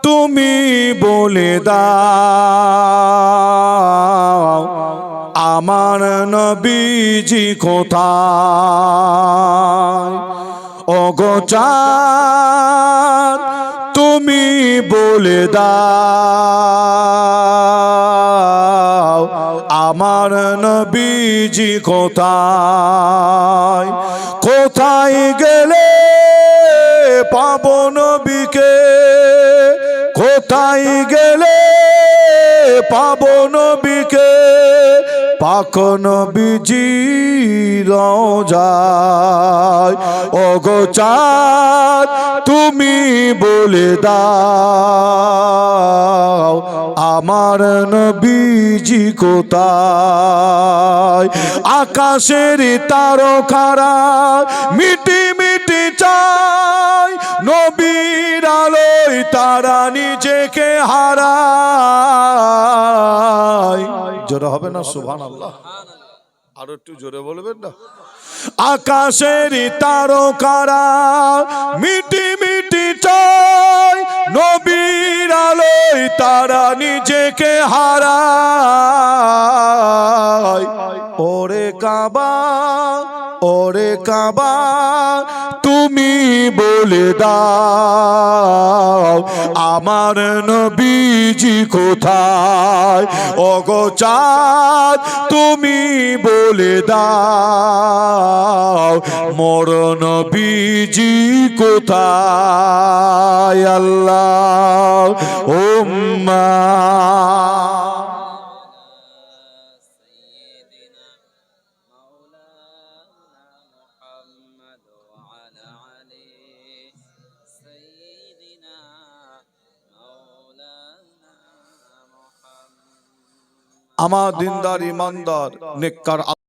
তুমি বলে দাও আমার নবীজি কোথায়। ওগো চাঁদ তুমি বলে দাও আমার নবীজি কোথায়। কোথায় গেলে পাবো নবীকে, কোথায় গেলে পাবো নবীকে, পাক নবীজি রওজায়। ওগো চাঁদ তুমি বলে দাও আমার নবীজি কোথায়। আকাশের তারকারা মিটি মিটি চায়, নবীর আলোয় তারা নিজেকে হারায়। জোরে হবে না সুবহানাল্লাহ? আরো একটু জোরে বলবেন না? আকাশের তারকারা মিটি মিটি চায়, নবীর আলোয় তারা নিজেকে হারায়। ওরে কাবা ওরে কাবা তুমি বলে দাও আমার নবীজি কোথায়। ওগো চাঁদ তুমি বলে দাও মোর নবীজি কোথায়। আল্লাহ উম্মা আমার দিনদার ইমানদার নেককার